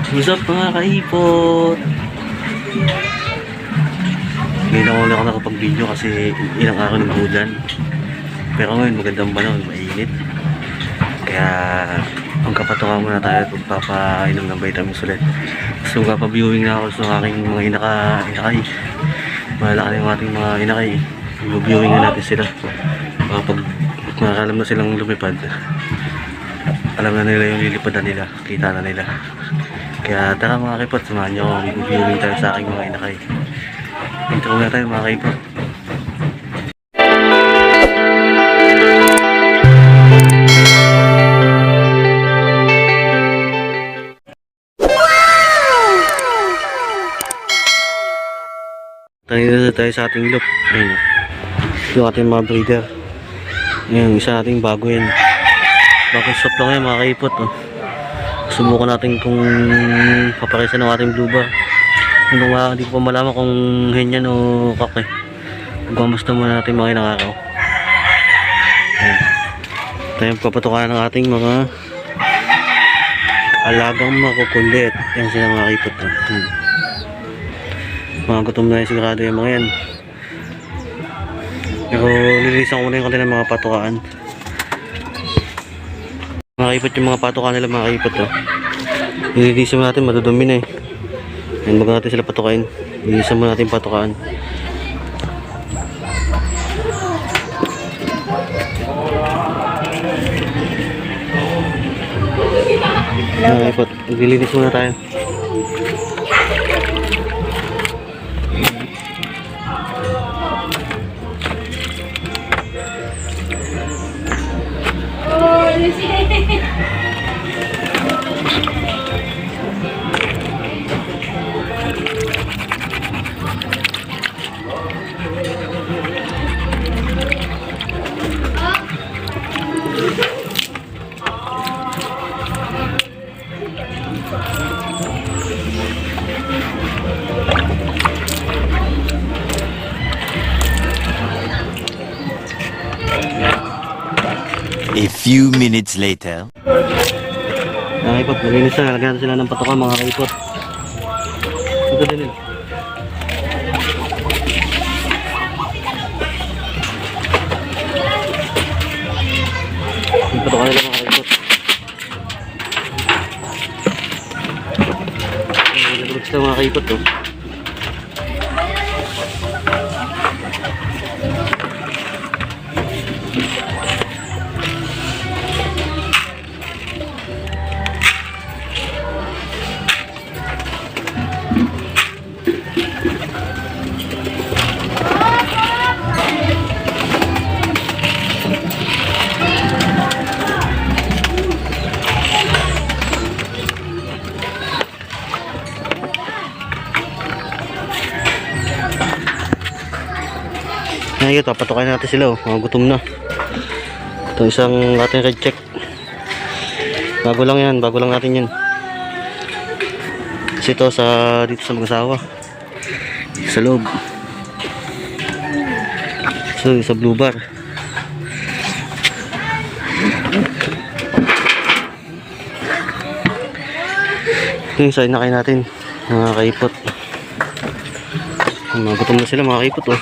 What's up mga kaipot? Ngayon ako ulit ako nakapag-video kasi ilang araw ng ulan. Pero ngayon magandang panahon, mainit. Kaya magkapatuka muna tayo at magpapainom ng vitamins ulit. So magpapaviewing na ako sa aking mga inakay. Malala yung ating mga inakay. Viewing na natin sila. Pag makakalam na silang lumipad, alam na nila yung lilipad na nila, kita na nila. Kaya tara mga kaipot, samahan nyo ako, mag-viewing tayo sa aking mga inakay. Intro na tayo mga kaipot. Tayo na tayo sa ating loop. Ayun, yung ating mga breeder. Ayun, isa nating bago yan. Bagong shop lang yan mga kaipot. Subukan natin kung paparisan ng ating blue bar. Hindi ko pa malaman kung henyan o kake. Magmamasta muna natin mga inakakaw. Tayo papatukan ng ating mga alagang makukulit. Yan sila mga kaipot. Mga gutom na yung sigurado yung mga yan. Pero lilisan ko na yung kanilang mga patukaan. Mga kaipot yung mga patukaan nila mga kaipot. Nililisan mo natin, madudumi na eh. Yan, bago natin sila patukain. Nililisan mo natin patukaan. Mga kaipot, nililinis muna tayo. A few minutes later. Mga kaipot, malinis na. Lagyan sila ng patukan mga kaipot. Ito din nila. Yung patukan nila mga kaipot. Nalagulog sila mga kaipot. Ngayon, papatukain natin sila. Mga gutom na. Ito isang ating red check. Bago lang yan. Bago lang natin yan. Kasi ito dito sa mag-asawa. Sa loob. So, sa blue bar. Ito yung sa inakay natin. Mga kaipot. Mga gutom na sila mga kaipot.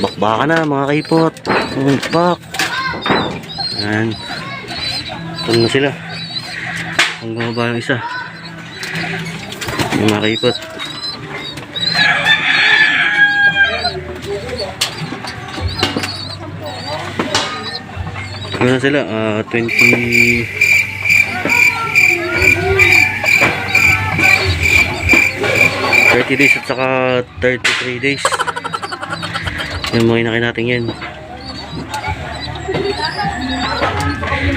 Bakbaka na mga kaipot. Bak. Yan. Ito na sila. Ang baba yung isa. Yung mga kaipot. Ano na sila? 30 days at saka 33 days. Yung mga inakay natin yan.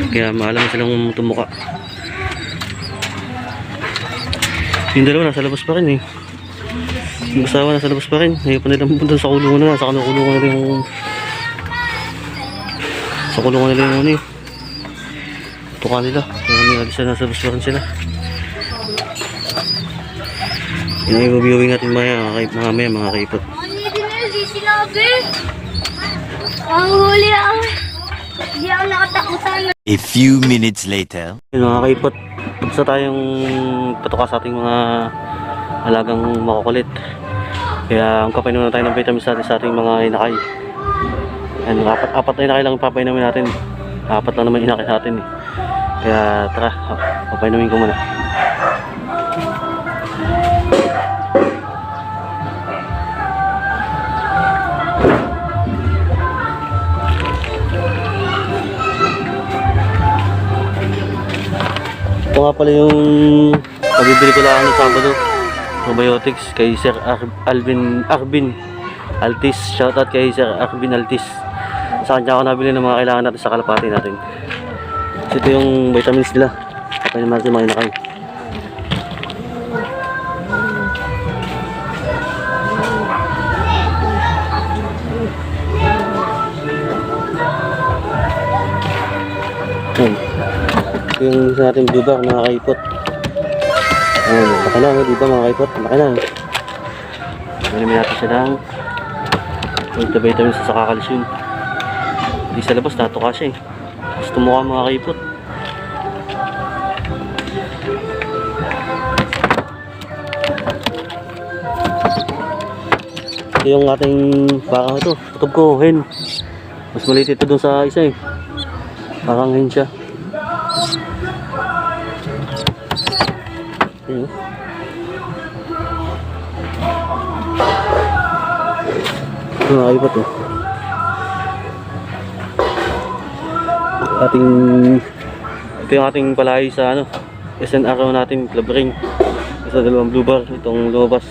Kaya maalam silang tumuka. Yung dalawa nasa labas pa rin eh. Yung asawa nasa labas pa rin. Ayaw pa nilang pupunta sa kulungan na. Sa kulungan nila yung... Sa kulungan nila yung ano eh. Tuka nila. Kaya nilalis na nasa labas pa rin sila. Yung i-viewing natin mga kaipot. Sinabi. Ang huli ako. Hindi ako nakatakutan. A few minutes later. Yun mga kaipot, Tapos na tayong patuka sa ating mga alagang makukulit. Kaya ang kapainom na tayo ng vitamins natin sa ating mga inakay. Ayan, apat na inakay lang papainumin natin. Apat lang naman inakay natin eh. Kaya tara, papainumin ko muna. Ito nga pala yung pabibili ko lang ng Sabado, probiotics kay Sir Arbin Altis. Shoutout kay Sir Arbin Altis. Sa kanya ako nabili ng mga kailangan natin sa kalapati natin. Kasi ito yung vitamins nila. Kapag naman natin mga inakay. Ito yung isa natin blue bar, mga kaipot. Ayan, baka na, di ba mga kaipot? Baka na. Malamin natin siya ng multivitamins sa calcium. Hindi sa labas, natuka siya eh. Gusto mo ka mga kaipot. Ito yung ating parang ito, tutob ko, hen. Mas maliit ito dun sa isa eh. Parang hen siya. Ayan. Ito nakaiba to. Ito yung ating palay sa ano, SNR natin, club ring. Sa dalawang blue bar, itong lumabas.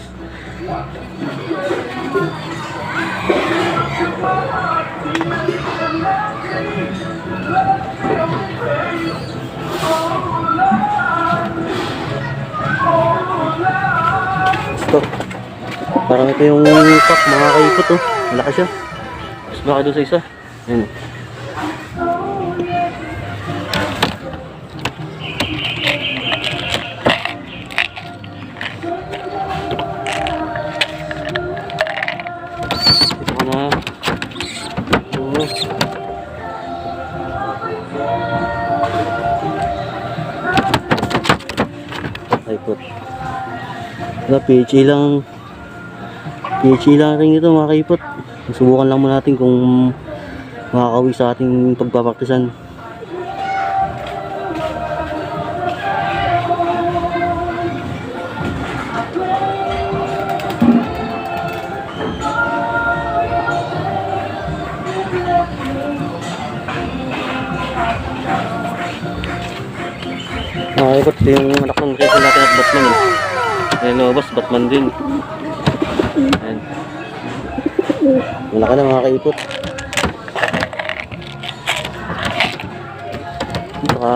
Ito. Parang ito yung pack, mga kaikot oh. Malaki siya. Mas baka doon sa isa. Ayan. Ito ka na. Kaikot. PHA lang rin ito mga kaipot. Subukan lang muna natin kung makakawi sa ating pagpapaktisan. Mga kaipot, ito yung anak ng reason natin at Batman eh. Ayan o, boss, Batman din. Ayan. Wala ka na mga kaipot. Baka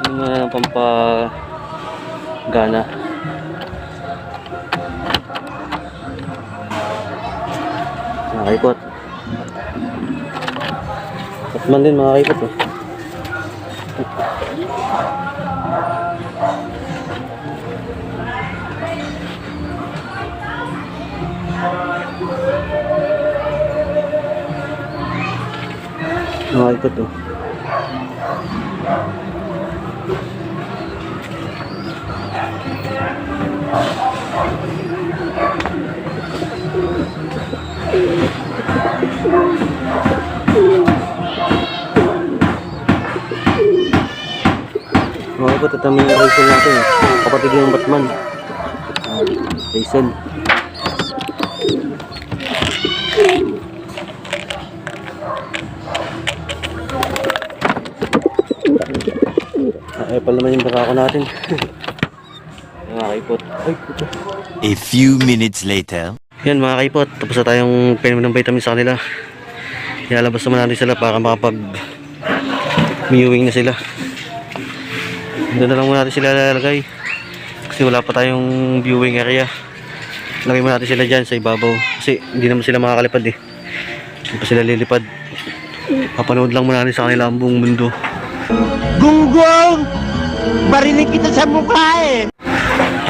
ano mo na ng pampagana. Mga kaipot. Batman din mga kaipot eh. Ito to. Ito tamang yung Rachel natin eh. Kapatid yung Batman. Rachel. Ay pala naman yung baka natin. Mga kaipot. Ay, puto. A few minutes later. Yan mga kaipot, tapos na tayong painom ng vitamins sa kanila. Ilalabas naman natin sila para makapag mewing na sila. Doon na lang muna natin sila lalagay kasi wala pa tayong viewing area. Lagay muna natin sila dyan sa ibabaw kasi hindi naman sila makakalipad eh. Hindi pa sila lilipad. Papanood lang muna natin sa kanila ang buong mundo. Gunggong! Barinig kita sa mukha eh!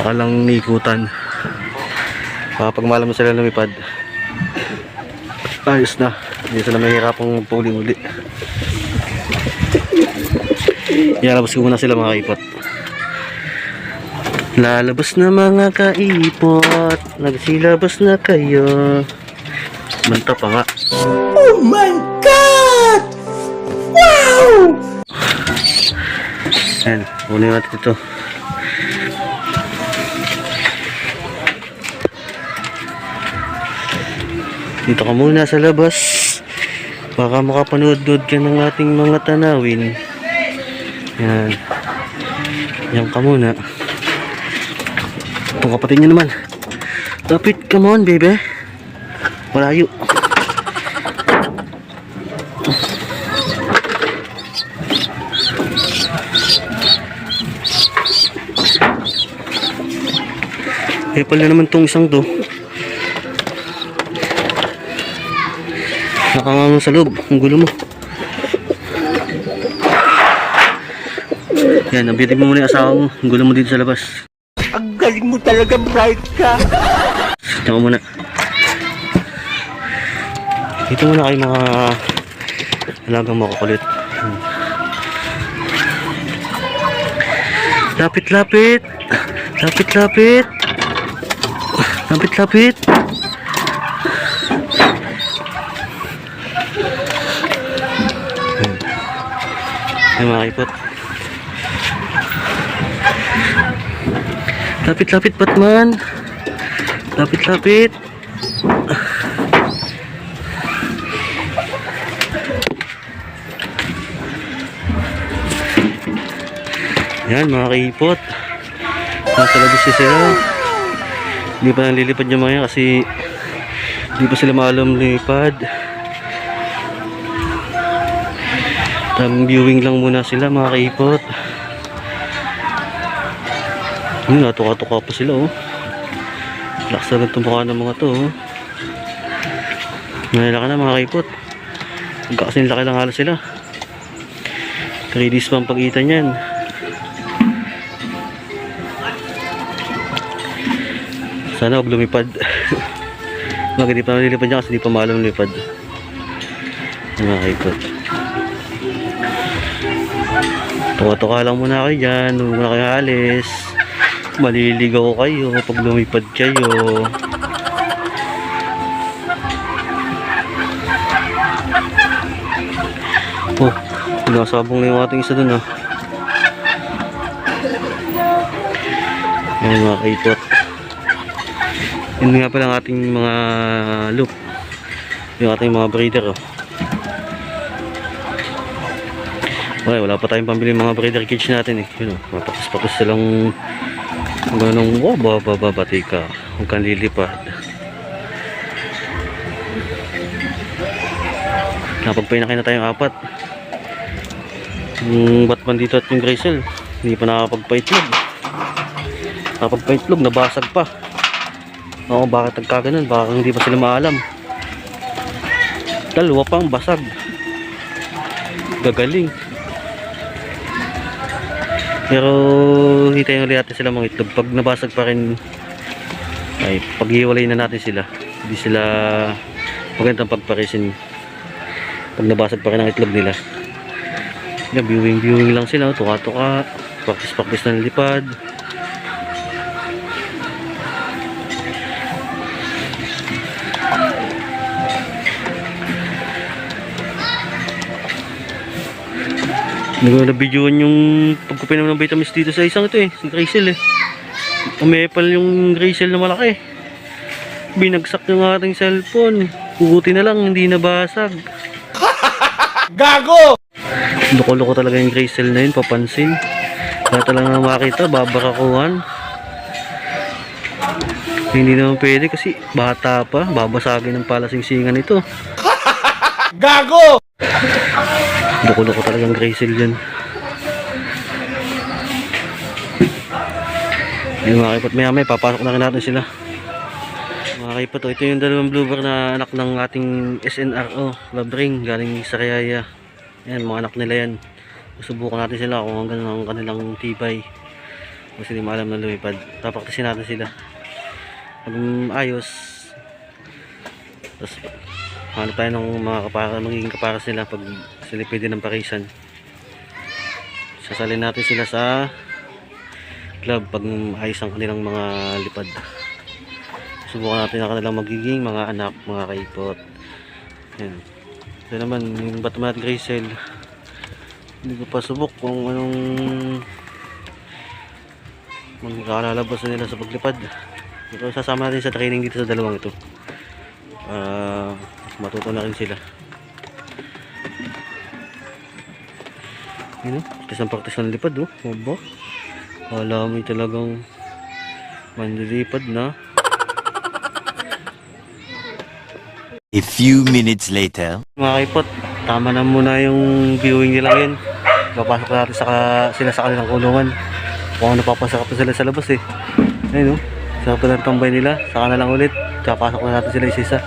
Akalang niikutan. Kapag malam na sila lumipad, ayos na. Hindi sila mahirapang magpuli-uli. Ilalabas ko muna sila mga kaipot. Lalabas na mga kaipot. Nagsilabas na kayo. Manta pa nga. Oh my God! Wow! Ayan, kunin natin ito. Dito ka muna sa labas. Baka makapanood-nood ka ng ating mga tanawin. Yan. Yan ka muna. Itong kapatid nyo naman. Lapit, come on baby. Malayo. Eh pala naman tong isang to. Nakangangang sa loob. Ang gulo mo. Yan, nabitin mo muna yung asawa mo. Ang gulo mo dito sa labas. Ang galing mo talaga, bright ka. Diyan ka muna. Dito muna kayo mga alagang makukulit. Lapit, lapit. Lapit, lapit. Lapit, lapit. Ay mga kaipot. Lapit, lapit, Batman. Lapit, lapit. Yan mga kaipot. Nasa labas sila. Hindi pa nalilipad yung mga yan kasi hindi pa sila maalam lipad. Tamang viewing lang muna sila mga kaipot. Natuka-tuka pa sila oh. Lakas na itong mukha ng mga to oh. Nalala ka na mga kaipot. Magkakasin laki lang halos sila. 3 days pa ang pagitan yan. Sana huwag lumipad. Bakit di pa nalilipad niya kasi di pa maalam lumipad. Mga kaipot. Tuka-tuka lang muna kayo dyan. Huwag muna kayo alis. Maliligaw kayo pag lumipad kayo. Oh, pinasabong na yung ating isa dun ah. Ayan mga kaipot. Yun nga pala ang ating mga loop. Yung ating mga breeder oh. Okay, wala pa tayong pambili mga breeder cage natin eh. Yun oh, mapakus-pakus silang ganong oh, bababati ka. Huwag kang lilipad. Napagpainaki na tayong 4. Yung Batman dito at yung Graycel hindi pa nakakapagpaitlog. Nakapagpaitlog, nabasag pa. Oo, bakit nagkaganon? Baka hindi pa sila maalam. Dalawa pang basag. Gagaling. Pero hintayin ulit natin sila mga itlog. Pag nabasag pa rin ay paghiwalay na natin sila. Hindi sila magandang pagparisin. Pag nabasag pa rin ang itlog nila. Yeah, viewing lang sila. Tuka-tuka. Practice na lipad. Nag-videoan yung pagkupinom ng vitamins dito sa isang ito eh, si Graycel eh. Umepal yung Graycel na malaki. Binagsak yung ating cellphone. Puguti na lang, hindi nabasag. Gago! Loko-loko talaga yung Graycel na yun, papansin. Kaya talaga makita, babarakuhan. Hindi naman pwede kasi bata pa, babasagin ng palasingsingan ito. Gago! Loko-loko talaga yung Graycel dyan. Yung mga kaipot, maya papasok na rin natin sila. Mga kaipot, ito yung dalawang bluebird na anak ng ating SNRO Labring galing sa Riyaya. Yan, mga anak nila yan. Susubukan natin sila kung hanggang ang kanilang tibay. Kasi hindi maalam na lumipad. Tapaktisin natin sila. Pag ayos, tapos hanap tayo ng mga magiging kaparas nila pag sila pwede ng parisan. Sasalin natin sila sa club pag ayos ang kanilang mga lipad. Subukan natin ang kanilang magiging mga anak, mga kaipot. Yan. Ito naman, yung Batman Gracel. Hindi ko pa subok kung anong magkakalabas na nila sa paglipad. Ito, sasama natin sa training dito sa dalawang ito. Matuto na rin sila. Yun o, practice ng lipad o. Oba. Kala mo talagang manlilipad na. A few minutes later. Mga kaipot, tama na muna yung viewing nila ngayon. Papasok natin sila sa kanilang kulungan. Kung napapasok pa sila sa labas eh. Ayun o, sa palang tambay nila. Saka na lang ulit. Papasok na natin sila isa-isa.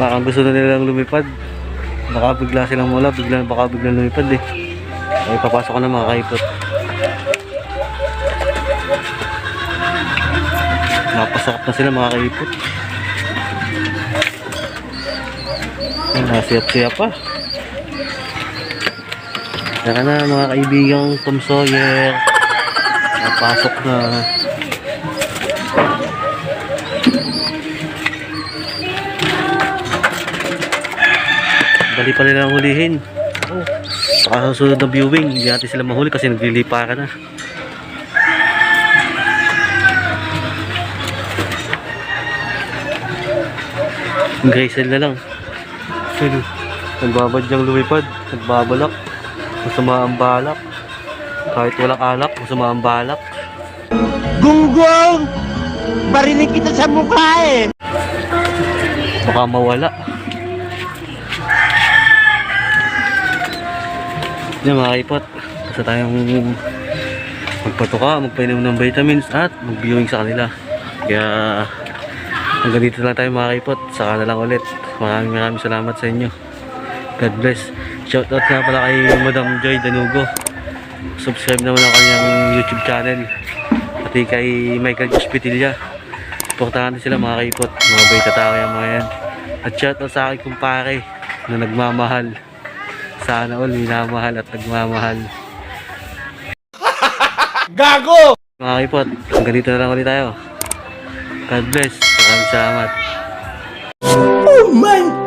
Baka gusto na nilang lumipad. Baka bigla silang mula. Baka biglang lumipad eh. Ay papasok ko na mga kaipot. Napasakap na sila mga kaipot. Nasiyap-siyap pa. Tara na mga kaibigang Tom Sawyer. Napasok na. Dali pa nila hulihin. Saka sa sunod na viewing, hindi natin sila mahuli kasi naglilipa ka na. Gracel na lang. Nagbabadyang lumipad, nagbabalak. Masama ang balak. Kahit walang alak, masama ang balak. Gunggong! Barinig kita sa mukha eh! Baka mawala. Yan mga kaipot, basta tayong magpatuka, magpainom ng vitamins at mag-viewing sa kanila. Kaya hanggang dito lang tayo mga kaipot, saka na lang ulit. Maraming salamat sa inyo. God bless. Shoutout nga pala kay Madam Joy Danugo. Subscribe naman ang kanyang YouTube channel. Pati kay Michael Hospitilla. Supportahan din sila mga kaipot, mga bait na tao yan mga yan. At shoutout sa aking kumpare na nagmamahal. Sana all minamahal at nagmamahal. Gago! Mga kaipot, hanggang dito na lang ulit tayo. God bless. Maraming salamat. Oh my